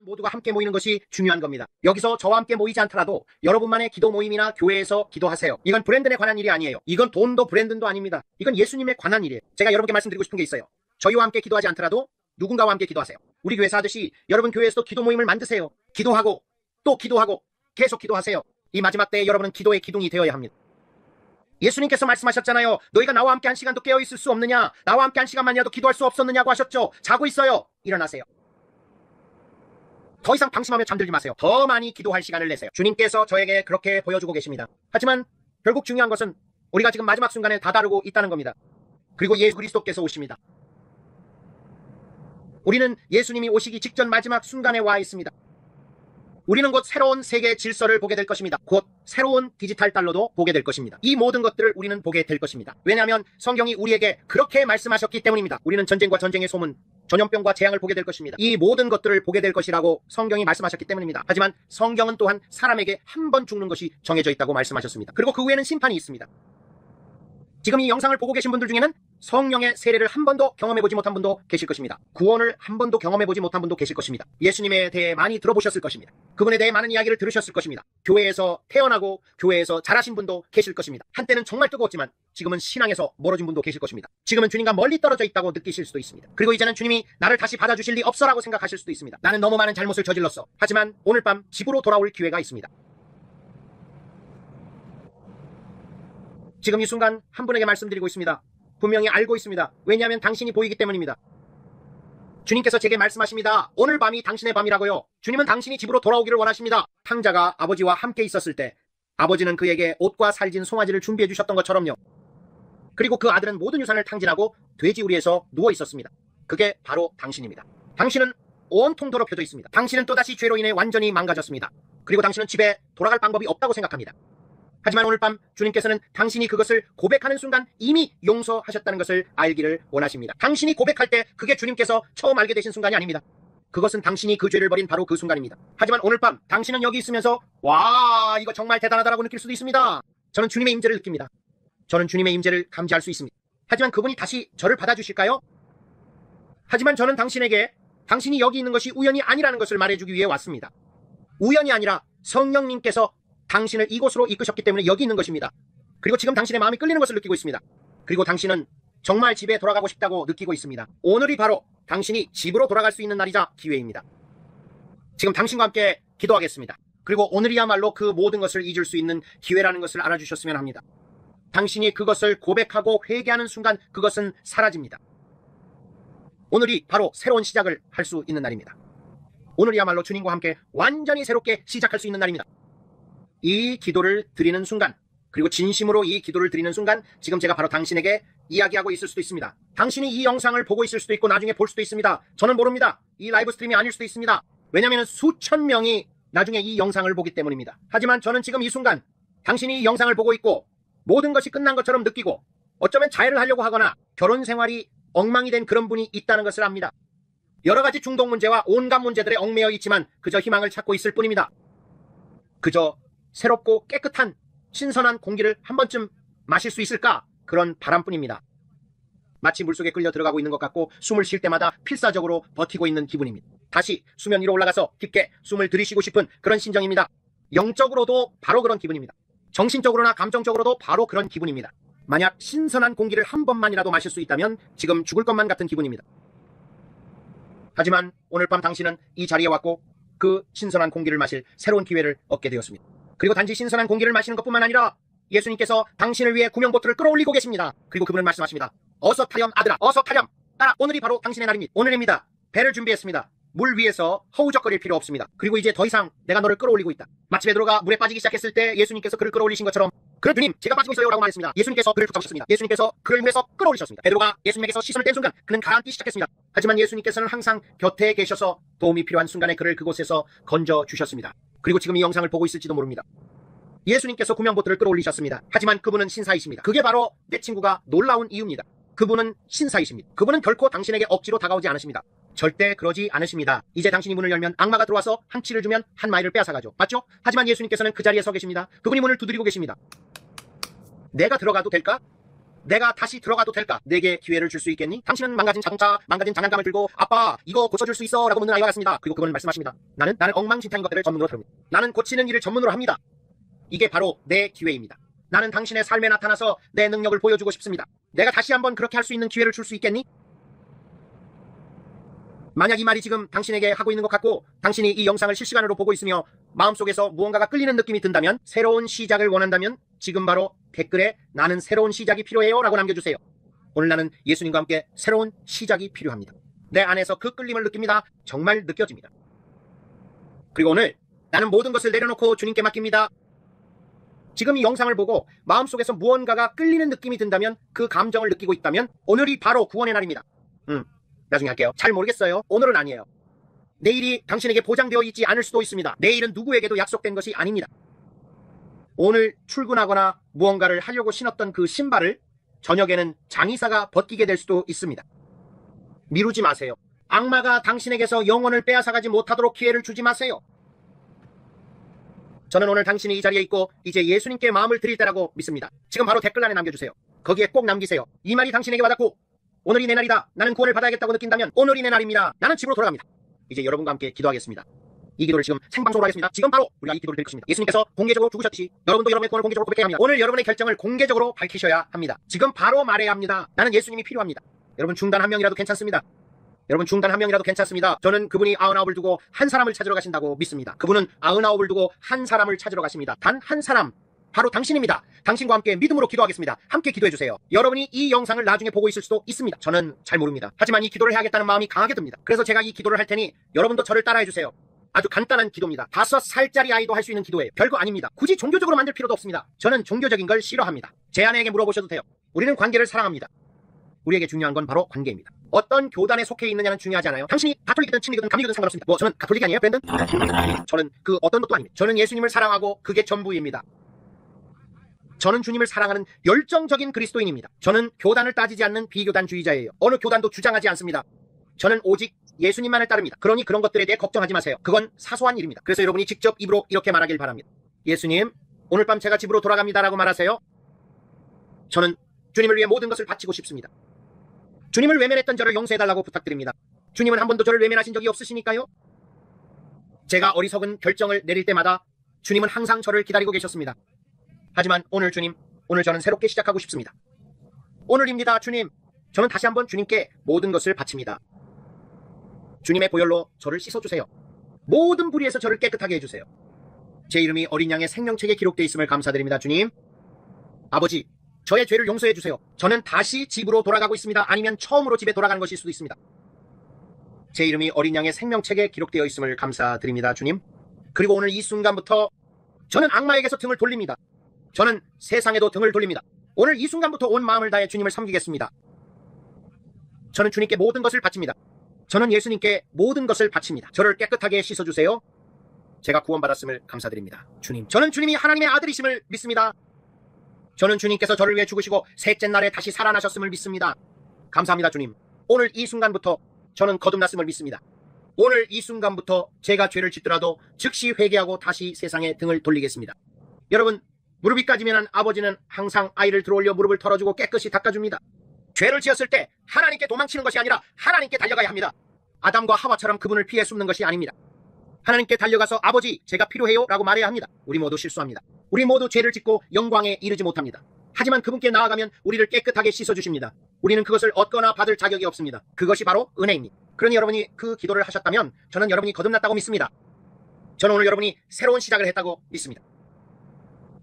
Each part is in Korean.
모두가 함께 모이는 것이 중요한 겁니다. 여기서 저와 함께 모이지 않더라도 여러분만의 기도 모임이나 교회에서 기도하세요. 이건 브랜드에 관한 일이 아니에요. 이건 돈도 브랜드도 아닙니다. 이건 예수님에 관한 일이에요. 제가 여러분께 말씀드리고 싶은 게 있어요. 저희와 함께 기도하지 않더라도 누군가와 함께 기도하세요. 우리 교회에서 하듯이 여러분 교회에서도 기도 모임을 만드세요. 기도하고 또 기도하고 계속 기도하세요. 이 마지막 때에 여러분은 기도의 기둥이 되어야 합니다. 예수님께서 말씀하셨잖아요. 너희가 나와 함께 한 시간도 깨어있을 수 없느냐? 나와 함께 한 시간만이라도 기도할 수 없었느냐고 하셨죠. 자고 있어요. 일어나세요. 더 이상 방심하며 잠들지 마세요. 더 많이 기도할 시간을 내세요. 주님께서 저에게 그렇게 보여주고 계십니다. 하지만 결국 중요한 것은 우리가 지금 마지막 순간에 다다르고 있다는 겁니다. 그리고 예수 그리스도께서 오십니다. 우리는 예수님이 오시기 직전 마지막 순간에 와 있습니다. 우리는 곧 새로운 세계의 질서를 보게 될 것입니다. 곧 새로운 디지털 달러도 보게 될 것입니다. 이 모든 것들을 우리는 보게 될 것입니다. 왜냐하면 성경이 우리에게 그렇게 말씀하셨기 때문입니다. 우리는 전쟁과 전쟁의 소문, 전염병과 재앙을 보게 될 것입니다. 이 모든 것들을 보게 될 것이라고 성경이 말씀하셨기 때문입니다. 하지만 성경은 또한 사람에게 한 번 죽는 것이 정해져 있다고 말씀하셨습니다. 그리고 그 후에는 심판이 있습니다. 지금 이 영상을 보고 계신 분들 중에는 성령의 세례를 한 번도 경험해보지 못한 분도 계실 것입니다. 구원을 한 번도 경험해보지 못한 분도 계실 것입니다. 예수님에 대해 많이 들어보셨을 것입니다. 그분에 대해 많은 이야기를 들으셨을 것입니다. 교회에서 태어나고 교회에서 자라신 분도 계실 것입니다. 한때는 정말 뜨거웠지만 지금은 신앙에서 멀어진 분도 계실 것입니다. 지금은 주님과 멀리 떨어져 있다고 느끼실 수도 있습니다. 그리고 이제는 주님이 나를 다시 받아주실 리 없어라고 생각하실 수도 있습니다. 나는 너무 많은 잘못을 저질렀어. 하지만 오늘 밤 집으로 돌아올 기회가 있습니다. 지금 이 순간 한 분에게 말씀드리고 있습니다. 분명히 알고 있습니다. 왜냐하면 당신이 보이기 때문입니다. 주님께서 제게 말씀하십니다. 오늘 밤이 당신의 밤이라고요. 주님은 당신이 집으로 돌아오기를 원하십니다. 탕자가 아버지와 함께 있었을 때 아버지는 그에게 옷과 살진 송아지를 준비해 주셨던 것처럼요. 그리고 그 아들은 모든 유산을 탕진하고 돼지우리에서 누워 있었습니다. 그게 바로 당신입니다. 당신은 온통 더럽혀져 있습니다. 당신은 또다시 죄로 인해 완전히 망가졌습니다. 그리고 당신은 집에 돌아갈 방법이 없다고 생각합니다. 하지만 오늘 밤 주님께서는 당신이 그것을 고백하는 순간 이미 용서하셨다는 것을 알기를 원하십니다. 당신이 고백할 때 그게 주님께서 처음 알게 되신 순간이 아닙니다. 그것은 당신이 그 죄를 버린 바로 그 순간입니다. 하지만 오늘 밤 당신은 여기 있으면서 와, 이거 정말 대단하다라고 느낄 수도 있습니다. 저는 주님의 임재를 느낍니다. 저는 주님의 임재를 감지할 수 있습니다. 하지만 그분이 다시 저를 받아주실까요? 하지만 저는 당신에게 당신이 여기 있는 것이 우연이 아니라는 것을 말해주기 위해 왔습니다. 우연이 아니라 성령님께서 당신을 이곳으로 이끄셨기 때문에 여기 있는 것입니다. 그리고 지금 당신의 마음이 끌리는 것을 느끼고 있습니다. 그리고 당신은 정말 집에 돌아가고 싶다고 느끼고 있습니다. 오늘이 바로 당신이 집으로 돌아갈 수 있는 날이자 기회입니다. 지금 당신과 함께 기도하겠습니다. 그리고 오늘이야말로 그 모든 것을 잊을 수 있는 기회라는 것을 알아주셨으면 합니다. 당신이 그것을 고백하고 회개하는 순간 그것은 사라집니다. 오늘이 바로 새로운 시작을 할 수 있는 날입니다. 오늘이야말로 주님과 함께 완전히 새롭게 시작할 수 있는 날입니다. 이 기도를 드리는 순간, 그리고 진심으로 이 기도를 드리는 순간 지금 제가 바로 당신에게 이야기하고 있을 수도 있습니다. 당신이 이 영상을 보고 있을 수도 있고 나중에 볼 수도 있습니다. 저는 모릅니다. 이 라이브 스트림이 아닐 수도 있습니다. 왜냐하면 수천 명이 나중에 이 영상을 보기 때문입니다. 하지만 저는 지금 이 순간 당신이 이 영상을 보고 있고 모든 것이 끝난 것처럼 느끼고 어쩌면 자해를 하려고 하거나 결혼 생활이 엉망이 된 그런 분이 있다는 것을 압니다. 여러 가지 중독 문제와 온갖 문제들에 얽매여 있지만 그저 희망을 찾고 있을 뿐입니다. 그저 새롭고 깨끗한 신선한 공기를 한 번쯤 마실 수 있을까? 그런 바람뿐입니다. 마치 물속에 끌려 들어가고 있는 것 같고 숨을 쉴 때마다 필사적으로 버티고 있는 기분입니다. 다시 수면 위로 올라가서 깊게 숨을 들이쉬고 싶은 그런 심정입니다. 영적으로도 바로 그런 기분입니다. 정신적으로나 감정적으로도 바로 그런 기분입니다. 만약 신선한 공기를 한 번만이라도 마실 수 있다면 지금 죽을 것만 같은 기분입니다. 하지만 오늘 밤 당신은 이 자리에 왔고 그 신선한 공기를 마실 새로운 기회를 얻게 되었습니다. 그리고 단지 신선한 공기를 마시는 것뿐만 아니라 예수님께서 당신을 위해 구명보트를 끌어올리고 계십니다. 그리고 그분은 말씀하십니다. 어서 타렴 아들아, 어서 타렴. 따라, 오늘이 바로 당신의 날입니다. 오늘입니다. 배를 준비했습니다. 물 위에서 허우적거릴 필요 없습니다. 그리고 이제 더 이상 내가 너를 끌어올리고 있다. 마치 베드로가 물에 빠지기 시작했을 때 예수님께서 그를 끌어올리신 것처럼 그런 주님, 제가 빠지고 있어요 라고 말했습니다. 예수님께서 그를 붙잡으셨습니다. 예수님께서 그를 물에서 끌어올리셨습니다. 베드로가 예수님에게서 시선을 뗀 순간 그는 가라앉기 시작했습니다. 하지만 예수님께서는 항상 곁에 계셔서 도움이 필요한 순간에 그를 그곳에서 건져주셨습니다. 그리고 지금 이 영상을 보고 있을지도 모릅니다. 예수님께서 구명보트를 끌어올리셨습니다. 하지만 그분은 신사이십니다. 그게 바로 내 친구가 놀라운 이유입니다. 그분은 신사이십니다. 그분은 결코 당신에게 억지로 다가오지 않으십니다. 절대 그러지 않으십니다. 이제 당신이 문을 열면 악마가 들어와서 한 치를 주면 한 마일을 빼앗아가죠. 맞죠? 하지만 예수님께서는 그 자리에 서 계십니다. 그분이 문을 두드리고 계십니다. 내가 들어가도 될까? 내가 다시 들어가도 될까? 내게 기회를 줄 수 있겠니? 당신은 망가진 자동차, 망가진 장난감을 들고 아빠 이거 고쳐줄 수 있어? 라고 묻는 아이와 같습니다. 그리고 그분은 말씀하십니다. 나는 엉망진창인 것들을 전문으로 다룹니다. 나는 고치는 일을 전문으로 합니다. 이게 바로 내 기회입니다. 나는 당신의 삶에 나타나서 내 능력을 보여주고 싶습니다. 내가 다시 한번 그렇게 할 수 있는 기회를 줄 수 있겠니? 만약 이 말이 지금 당신에게 하고 있는 것 같고 당신이 이 영상을 실시간으로 보고 있으며 마음속에서 무언가가 끌리는 느낌이 든다면, 새로운 시작을 원한다면 지금 바로 댓글에 나는 새로운 시작이 필요해요 라고 남겨주세요. 오늘 나는 예수님과 함께 새로운 시작이 필요합니다. 내 안에서 그 끌림을 느낍니다. 정말 느껴집니다. 그리고 오늘 나는 모든 것을 내려놓고 주님께 맡깁니다. 지금 이 영상을 보고 마음속에서 무언가가 끌리는 느낌이 든다면, 그 감정을 느끼고 있다면 오늘이 바로 구원의 날입니다. 나중에 할게요. 잘 모르겠어요. 오늘은 아니에요. 내일이 당신에게 보장되어 있지 않을 수도 있습니다. 내일은 누구에게도 약속된 것이 아닙니다. 오늘 출근하거나 무언가를 하려고 신었던 그 신발을 저녁에는 장의사가 벗기게 될 수도 있습니다. 미루지 마세요. 악마가 당신에게서 영혼을 빼앗아가지 못하도록 기회를 주지 마세요. 저는 오늘 당신이 이 자리에 있고 이제 예수님께 마음을 드릴 때라고 믿습니다. 지금 바로 댓글란에 남겨주세요. 거기에 꼭 남기세요. 이 말이 당신에게 와닿고 오늘이 내 날이다. 나는 구원을 받아야겠다고 느낀다면 오늘이 내 날입니다. 나는 집으로 돌아갑니다. 이제 여러분과 함께 기도하겠습니다. 이 기도를 지금 생방송으로 하겠습니다. 지금 바로 우리가 이 기도를 드릴 것입니다. 예수님께서 공개적으로 죽으셨듯이 여러분도 여러분의 구원을 공개적으로 고백해야 합니다. 오늘 여러분의 결정을 공개적으로 밝히셔야 합니다. 지금 바로 말해야 합니다. 나는 예수님이 필요합니다. 여러분 중단 한 명이라도 괜찮습니다. 여러분 중단 한 명이라도 괜찮습니다. 저는 그분이 99을 두고 한 사람을 찾으러 가신다고 믿습니다. 그분은 99을 두고 한 사람을 찾으러 가십니다. 단 한 사람, 바로 당신입니다. 당신과 함께 믿음으로 기도하겠습니다. 함께 기도해주세요. 여러분이 이 영상을 나중에 보고 있을 수도 있습니다. 저는 잘 모릅니다. 하지만 이 기도를 해야겠다는 마음이 강하게 듭니다. 그래서 제가 이 기도를 할 테니 여러분도 저를 따라해주세요. 아주 간단한 기도입니다. 5살짜리 아이도 할 수 있는 기도예요. 별거 아닙니다. 굳이 종교적으로 만들 필요도 없습니다. 저는 종교적인 걸 싫어합니다. 제 아내에게 물어보셔도 돼요. 우리는 관계를 사랑합니다. 우리에게 중요한 건 바로 관계입니다. 어떤 교단에 속해 있느냐는 중요하지 않아요. 당신이 가톨릭이든 친리든 감리교든 상관없습니다. 저는 가톨릭이 아니에요, 밴드? 저는 그 어떤 것도 아닙니다. 저는 예수님을 사랑하고 그게 전부입니다. 저는 주님을 사랑하는 열정적인 그리스도인입니다. 저는 교단을 따지지 않는 비교단주의자예요. 어느 교단도 주장하지 않습니다. 저는 오직 예수님만을 따릅니다. 그러니 그런 것들에 대해 걱정하지 마세요. 그건 사소한 일입니다. 그래서 여러분이 직접 입으로 이렇게 말하길 바랍니다. 예수님, 오늘 밤 제가 집으로 돌아갑니다 라고 말하세요. 저는 주님을 위해 모든 것을 바치고 싶습니다. 주님을 외면했던 저를 용서해달라고 부탁드립니다. 주님은 한 번도 저를 외면하신 적이 없으시니까요. 제가 어리석은 결정을 내릴 때마다 주님은 항상 저를 기다리고 계셨습니다. 하지만 오늘 주님, 오늘 저는 새롭게 시작하고 싶습니다. 오늘입니다, 주님. 저는 다시 한번 주님께 모든 것을 바칩니다. 주님의 보혈로 저를 씻어주세요. 모든 불의에서 저를 깨끗하게 해주세요. 제 이름이 어린 양의 생명책에 기록되어 있음을 감사드립니다, 주님. 아버지, 저의 죄를 용서해 주세요. 저는 다시 집으로 돌아가고 있습니다. 아니면 처음으로 집에 돌아가는 것일 수도 있습니다. 제 이름이 어린 양의 생명책에 기록되어 있음을 감사드립니다, 주님. 그리고 오늘 이 순간부터 저는 악마에게서 등을 돌립니다. 저는 세상에도 등을 돌립니다. 오늘 이 순간부터 온 마음을 다해 주님을 섬기겠습니다. 저는 주님께 모든 것을 바칩니다. 저는 예수님께 모든 것을 바칩니다. 저를 깨끗하게 씻어주세요. 제가 구원받았음을 감사드립니다. 주님, 저는 주님이 하나님의 아들이심을 믿습니다. 저는 주님께서 저를 위해 죽으시고 셋째 날에 다시 살아나셨음을 믿습니다. 감사합니다, 주님. 오늘 이 순간부터 저는 거듭났음을 믿습니다. 오늘 이 순간부터 제가 죄를 짓더라도 즉시 회개하고 다시 세상에 등을 돌리겠습니다. 여러분, 무릎이 까지면 아버지는 항상 아이를 들어올려 무릎을 털어주고 깨끗이 닦아줍니다. 죄를 지었을 때 하나님께 도망치는 것이 아니라 하나님께 달려가야 합니다. 아담과 하와처럼 그분을 피해 숨는 것이 아닙니다. 하나님께 달려가서 아버지, 제가 필요해요 라고 말해야 합니다. 우리 모두 실수합니다. 우리 모두 죄를 짓고 영광에 이르지 못합니다. 하지만 그분께 나아가면 우리를 깨끗하게 씻어주십니다. 우리는 그것을 얻거나 받을 자격이 없습니다. 그것이 바로 은혜입니다. 그러니 여러분이 그 기도를 하셨다면 저는 여러분이 거듭났다고 믿습니다. 저는 오늘 여러분이 새로운 시작을 했다고 믿습니다.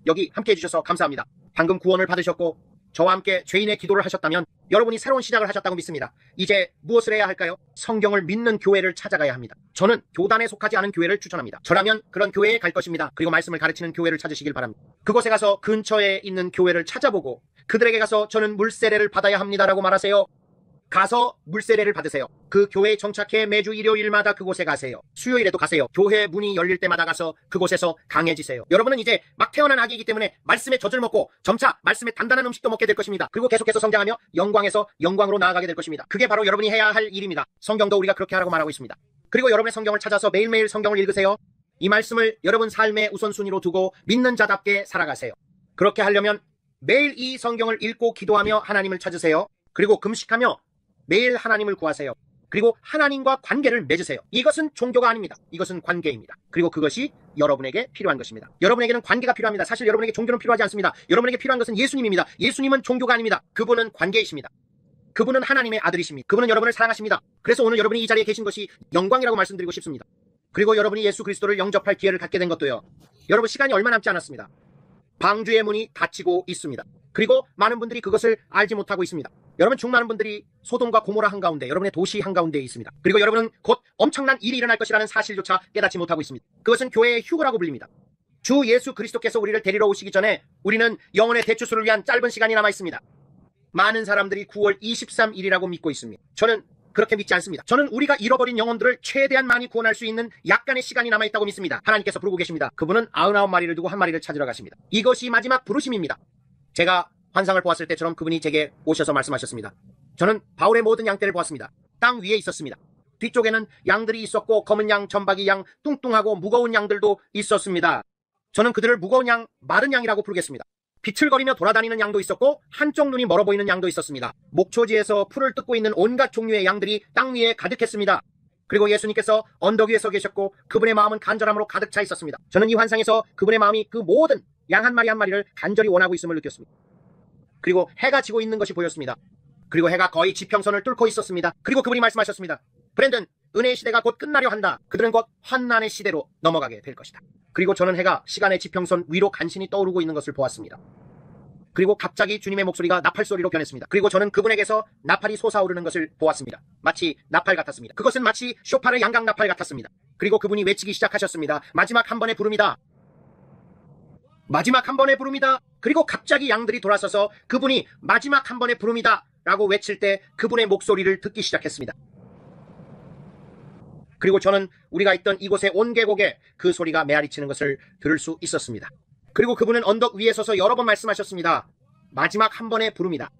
여기 함께 해주셔서 감사합니다. 방금 구원을 받으셨고 저와 함께 죄인의 기도를 하셨다면 여러분이 새로운 시작을 하셨다고 믿습니다. 이제 무엇을 해야 할까요? 성경을 믿는 교회를 찾아가야 합니다. 저는 교단에 속하지 않은 교회를 추천합니다. 저라면 그런 교회에 갈 것입니다. 그리고 말씀을 가르치는 교회를 찾으시길 바랍니다. 그곳에 가서 근처에 있는 교회를 찾아보고 그들에게 가서 저는 물세례를 받아야 합니다라고 말하세요. 가서 물세례를 받으세요. 그 교회에 정착해 매주 일요일마다 그곳에 가세요. 수요일에도 가세요. 교회 문이 열릴 때마다 가서 그곳에서 강해지세요. 여러분은 이제 막 태어난 아기이기 때문에 말씀의 젖을 먹고 점차 말씀의 단단한 음식도 먹게 될 것입니다. 그리고 계속해서 성장하며 영광에서 영광으로 나아가게 될 것입니다. 그게 바로 여러분이 해야 할 일입니다. 성경도 우리가 그렇게 하라고 말하고 있습니다. 그리고 여러분의 성경을 찾아서 매일매일 성경을 읽으세요. 이 말씀을 여러분 삶의 우선순위로 두고 믿는 자답게 살아가세요. 그렇게 하려면 매일 이 성경을 읽고 기도하며 하나님을 찾으세요. 그리고 금식하며 매일 하나님을 구하세요. 그리고 하나님과 관계를 맺으세요. 이것은 종교가 아닙니다. 이것은 관계입니다. 그리고 그것이 여러분에게 필요한 것입니다. 여러분에게는 관계가 필요합니다. 사실 여러분에게 종교는 필요하지 않습니다. 여러분에게 필요한 것은 예수님입니다. 예수님은 종교가 아닙니다. 그분은 관계이십니다. 그분은 하나님의 아들이십니다. 그분은 여러분을 사랑하십니다. 그래서 오늘 여러분이 이 자리에 계신 것이 영광이라고 말씀드리고 싶습니다. 그리고 여러분이 예수 그리스도를 영접할 기회를 갖게 된 것도요. 여러분 시간이 얼마 남지 않았습니다. 방주의 문이 닫히고 있습니다. 그리고 많은 분들이 그것을 알지 못하고 있습니다. 여러분 중많은 분들이 소돔과 고모라 한가운데 여러분의 도시 한가운데에 있습니다. 그리고 여러분은 곧 엄청난 일이 일어날 것이라는 사실조차 깨닫지 못하고 있습니다. 그것은 교회의 휴거라고 불립니다. 주 예수 그리스도께서 우리를 데리러 오시기 전에 우리는 영혼의 대추수를 위한 짧은 시간이 남아 있습니다. 많은 사람들이 9월 23일이라고 믿고 있습니다. 저는 그렇게 믿지 않습니다. 저는 우리가 잃어버린 영혼들을 최대한 많이 구원할 수 있는 약간의 시간이 남아있다고 믿습니다. 하나님께서 부르고 계십니다. 그분은 99마리를 두고 1마리를 찾으러 가십니다. 이것이 마지막 부르심입니다. 제가 환상을 보았을 때처럼 그분이 제게 오셔서 말씀하셨습니다. 저는 바울의 모든 양떼를 보았습니다. 땅 위에 있었습니다. 뒤쪽에는 양들이 있었고 검은 양, 점박이 양, 뚱뚱하고 무거운 양들도 있었습니다. 저는 그들을 무거운 양, 마른 양이라고 부르겠습니다. 비틀거리며 돌아다니는 양도 있었고 한쪽 눈이 멀어 보이는 양도 있었습니다. 목초지에서 풀을 뜯고 있는 온갖 종류의 양들이 땅 위에 가득했습니다. 그리고 예수님께서 언덕 위에 서 계셨고 그분의 마음은 간절함으로 가득 차 있었습니다. 저는 이 환상에서 그분의 마음이 그 모든 양 한 마리 한 마리를 간절히 원하고 있음을 느꼈습니다. 그리고 해가 지고 있는 것이 보였습니다. 그리고 해가 거의 지평선을 뚫고 있었습니다. 그리고 그분이 말씀하셨습니다. 브랜든, 은혜의 시대가 곧 끝나려 한다. 그들은 곧 환난의 시대로 넘어가게 될 것이다. 그리고 저는 해가 시간의 지평선 위로 간신히 떠오르고 있는 것을 보았습니다. 그리고 갑자기 주님의 목소리가 나팔 소리로 변했습니다. 그리고 저는 그분에게서 나팔이 솟아오르는 것을 보았습니다. 마치 나팔 같았습니다. 그것은 마치 쇼파르 양강 나팔 같았습니다. 그리고 그분이 외치기 시작하셨습니다. 마지막 한 번의 부름이다. 마지막 한 번의 부름이다. 그리고 갑자기 양들이 돌아서서 그분이 마지막 한 번의 부름이다 라고 외칠 때 그분의 목소리를 듣기 시작했습니다. 그리고 저는 우리가 있던 이곳의 온 계곡에 그 소리가 메아리치는 것을 들을 수 있었습니다. 그리고 그분은 언덕 위에 서서 여러 번 말씀하셨습니다. 마지막 한 번의 부름이다.